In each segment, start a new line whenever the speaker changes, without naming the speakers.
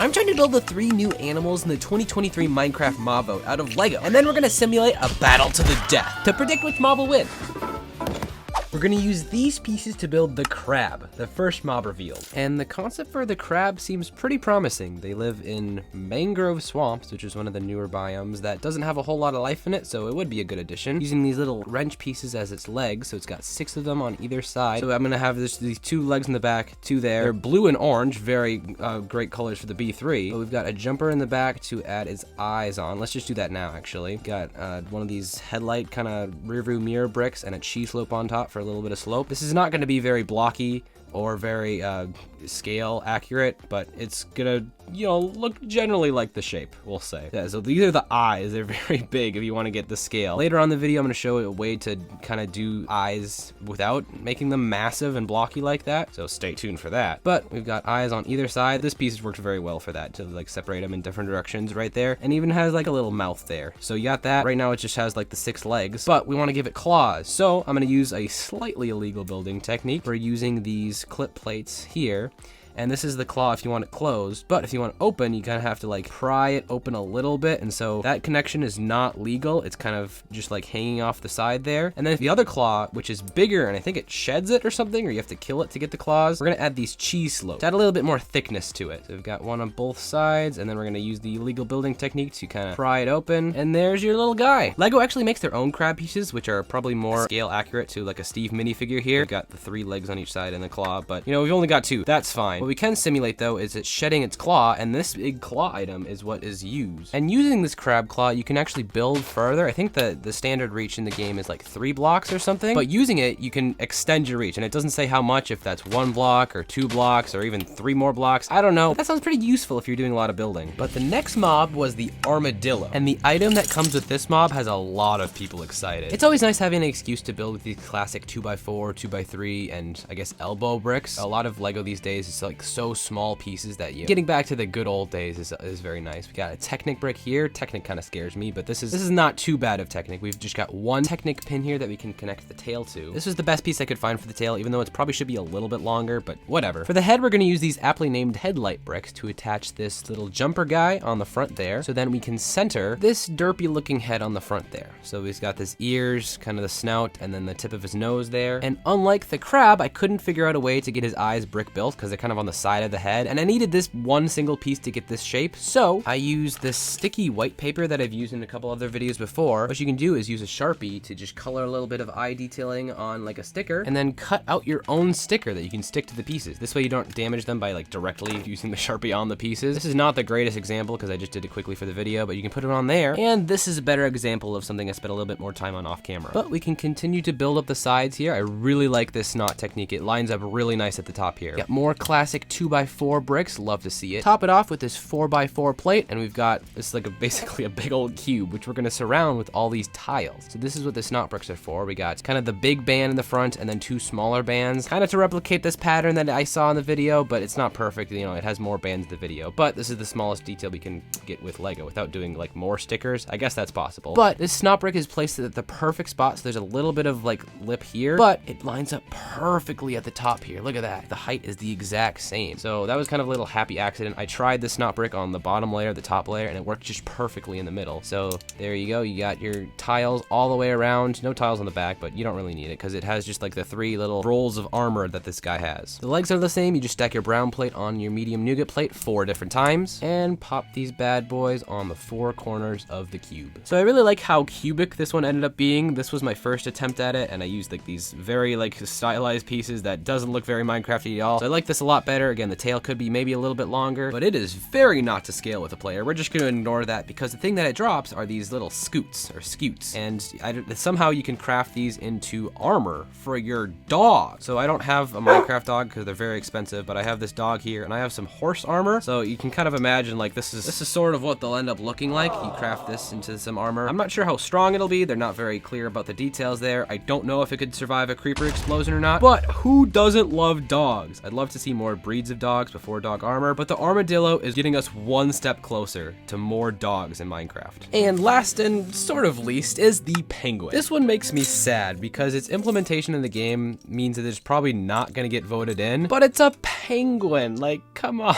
I'm trying to build the 3 new animals in the 2023 Minecraft mob vote out of Lego, and then we're gonna simulate a battle to the death to predict which mob will win. We're gonna use these pieces to build the crab, the first mob revealed. And the concept for the crab seems pretty promising. They live in mangrove swamps, which is one of the newer biomes that doesn't have a whole lot of life in it, so it would be a good addition. Using these little wrench pieces as its legs, so it's got 6 of them on either side. So I'm gonna have these 2 legs in the back, 2 there. They're blue and orange, very great colors for the B3. But we've got a jumper in the back to add its eyes on. Let's just do that now, actually. Got one of these headlight kind of rear view mirror bricks and a cheese slope on top for a little bit of slope. This is not going to be very blocky or very scale accurate, but it's gonna, look generally like the shape, we'll say. Yeah, so these are the eyes. They're very big if you want to get the scale. Later on in the video, I'm going to show a way to kind of do eyes without making them massive and blocky like that, so stay tuned for that. But we've got eyes on either side. This piece worked very well for that, to like separate them in different directions right there, and even has like a little mouth there. So you got that. Right now it just has like the 6 legs, but we want to give it claws. So I'm going to use a slightly illegal building technique. We're using these clip plates here. And this is the claw if you want it closed, but if you want it open, you kind of have to like pry it open a little bit, and so that connection is not legal. It's kind of just like hanging off the side there. And then the other claw, which is bigger, and I think it sheds it or something, or you have to kill it to get the claws, we're gonna add these cheese slopes to add a little bit more thickness to it. So we've got one on both sides, and then we're gonna use the illegal building technique to kind of pry it open, and there's your little guy. Lego actually makes their own crab pieces, which are probably more scale accurate to like a Steve minifigure here. We've got the 3 legs on each side and the claw, but we've only got 2. That's fine. What we can simulate though is it shedding its claw, and this big claw item is what is used. And using this crab claw, you can actually build further. I think the standard reach in the game is like 3 blocks or something, but using it, you can extend your reach, and it doesn't say how much, if that's 1 block or 2 blocks or even 3 more blocks. I don't know. That sounds pretty useful if you're doing a lot of building. But the next mob was the Armadillo, and the item that comes with this mob has a lot of people excited. It's always nice having an excuse to build with these classic 2x4, 2x3, and I guess elbow bricks. A lot of Lego these days is like so small pieces that getting back to the good old days is very nice. We got a Technic brick here. Technic kind of scares me, but this is not too bad of Technic. We've just got 1 Technic pin here that we can connect the tail to. This was the best piece I could find for the tail, even though it probably should be a little bit longer, but whatever. For the head, we're going to use these aptly named headlight bricks to attach this little jumper guy on the front there, so then we can center this derpy looking head on the front there. So he's got this ears, kind of the snout, and then the tip of his nose there. And unlike the crab, I couldn't figure out a way to get his eyes brick built because they're kind of on the side of the head, and I needed this 1 single piece to get this shape, so I used this sticky white paper that I've used in a couple other videos before. What you can do is use a Sharpie to just color a little bit of eye detailing on like a sticker, and then cut out your own sticker that you can stick to the pieces. This way you don't damage them by like directly using the Sharpie on the pieces. This is not the greatest example because I just did it quickly for the video, but you can put it on there, and this is a better example of something I spent a little bit more time on off camera. But we can continue to build up the sides here. I really like this knot technique. It lines up really nice at the top here. Got more classic 2x4 bricks. Love to see it. Top it off with this 4x4 plate, and we've got this like basically a big old cube, which we're going to surround with all these tiles. So this is what the snot bricks are for. We got kind of the big band in the front and then 2 smaller bands, kind of to replicate this pattern that I saw in the video, but it's not perfect. It has more bands in the video, but this is the smallest detail we can get with Lego without doing like more stickers. I guess that's possible. But this snot brick is placed at the perfect spot, so there's a little bit of like lip here, but it lines up perfectly at the top here. Look at that. The height is the exact same. So that was kind of a little happy accident. I tried the snot brick on the bottom layer, the top layer, and it worked just perfectly in the middle. So there you go. You got your tiles all the way around. No tiles on the back, but you don't really need it because it has just like the 3 little rolls of armor that this guy has. The legs are the same. You just stack your brown plate on your medium nougat plate 4 different times and pop these bad boys on the 4 corners of the cube. So I really like how cubic this one ended up being. This was my first attempt at it, and I used like these very like stylized pieces that doesn't look very Minecrafty at all. So I like this a lot better. Again, the tail could be maybe a little bit longer, but it is very not to scale with a player. We're just going to ignore that because the thing that it drops are these little scoots, and somehow you can craft these into armor for your dog. So I don't have a Minecraft dog because they're very expensive, but I have this dog here, and I have some horse armor, so you can kind of imagine like this is sort of what they'll end up looking like. You craft this into some armor. I'm not sure how strong it'll be. They're not very clear about the details there. I don't know if it could survive a creeper explosion or not, but who doesn't love dogs? I'd love to see more different breeds of dogs before dog armor, but the armadillo is getting us one step closer to more dogs in Minecraft. And last and sort of least is the penguin. This one makes me sad because its implementation in the game means that it's probably not gonna get voted in, but it's a penguin, like, come on.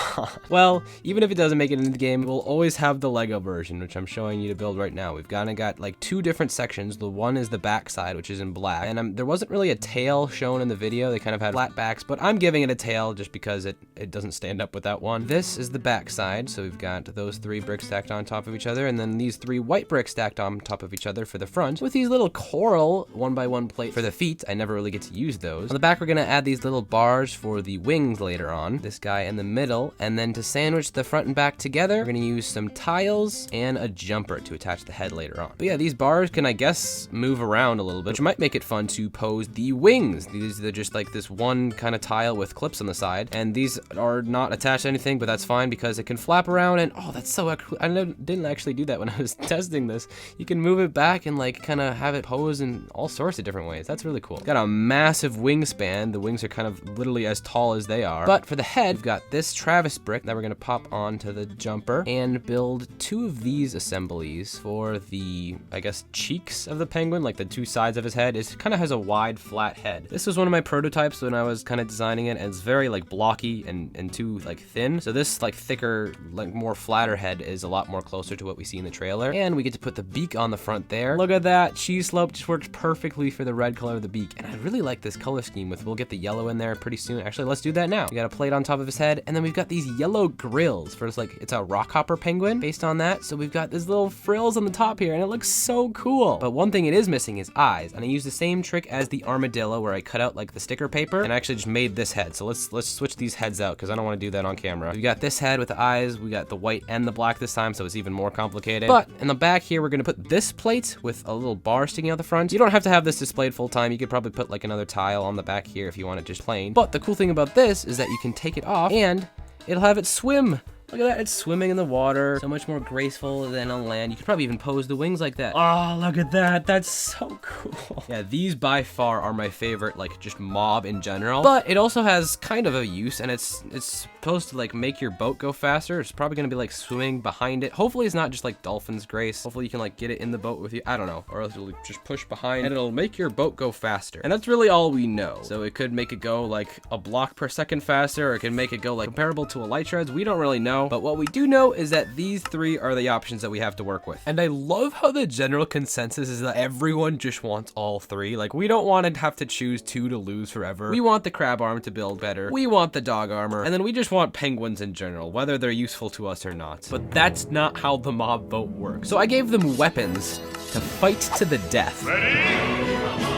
Well, even if it doesn't make it into the game, we'll always have the Lego version, which I'm showing you to build right now. We've kinda got like two different sections. The one is the backside, which is in black, and there wasn't really a tail shown in the video. They kind of had flat backs, but I'm giving it a tail just because it doesn't stand up without one. This is the backside, so we've got those 3 bricks stacked on top of each other, and then these 3 white bricks stacked on top of each other for the front, with these little coral 1x1 plate for the feet. I never really get to use those. On the back, we're gonna add these little bars for the wings later on, this guy in the middle, and then to sandwich the front and back together, we're gonna use some tiles and a jumper to attach the head later on. But yeah, these bars can, I guess, move around a little bit, which might make it fun to pose the wings. These are just like this one kind of tile with clips on the side, and these are not attached to anything, but that's fine because it can flap around, and oh, that's so cool. I didn't actually do that when I was testing this. You can move it back and like kind of have it pose in all sorts of different ways. That's really cool. Got a massive wingspan. The wings are kind of literally as tall as they are. But for the head, we've got this Travis brick that we're gonna pop onto the jumper and build 2 of these assemblies for the, I guess, cheeks of the penguin, like the 2 sides of his head. It kind of has a wide, flat head. This was one of my prototypes when I was kind of designing it, and it's very like blocky and too like thin. So this like thicker, like more flatter head is a lot more closer to what we see in the trailer. And we get to put the beak on the front there. Look at that. Cheese slope just works perfectly for the red color of the beak. And I really like this color scheme we'll get the yellow in there pretty soon. Actually, let's do that now. We got a plate on top of his head, and then we've got these yellow grills for it's a rockhopper penguin based on that. So we've got these little frills on the top here, and it looks so cool. But one thing it is missing is eyes, and I used the same trick as the armadillo where I cut out like the sticker paper and actually just made this head. So let's switch these heads out because I don't want to do that on camera. We got this head with the eyes. We got the white and the black this time, so it's even more complicated. But in the back here, we're gonna put this plate with a little bar sticking out the front. You don't have to have this displayed full time. You could probably put like another tile on the back here if you want it just plain. But the cool thing about this is that you can take it off and it'll have it swim. Look at that, it's swimming in the water. So much more graceful than on land. You could probably even pose the wings like that. Oh, look at that, that's so cool. Yeah, these by far are my favorite, like just mob in general. But it also has kind of a use, and it's supposed to like make your boat go faster. It's probably gonna be like swimming behind it. Hopefully it's not just like dolphin's grace. Hopefully you can like get it in the boat with you. I don't know, or else you'll just push behind and it'll make your boat go faster. And that's really all we know. So it could make it go like a block per second faster, or it can make it go like comparable to a light shreds. We don't really know. But what we do know is that these 3 are the options that we have to work with. And I love how the general consensus is that everyone just wants all 3. Like, we don't want to have to choose 2 to lose forever. We want the crab arm to build better. We want the dog armor. And then we just want penguins in general, whether they're useful to us or not. But that's not how the mob vote works. So I gave them weapons to fight to the death.
Ready?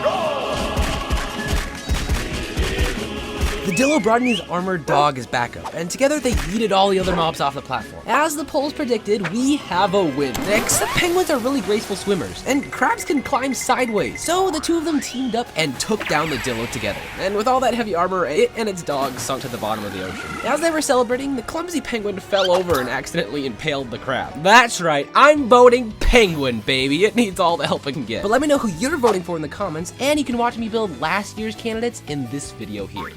Go!
The Dillo brought in his armored dog as backup, and together they yeeted all the other mobs off the platform. As the polls predicted, we have a win. Except penguins are really graceful swimmers, and crabs can climb sideways. So the 2 of them teamed up and took down the Dillo together. And with all that heavy armor, it and its dog sunk to the bottom of the ocean. As they were celebrating, the clumsy penguin fell over and accidentally impaled the crab. That's right, I'm voting penguin, baby. It needs all the help it can get. But let me know who you're voting for in the comments, and you can watch me build last year's candidates in this video here.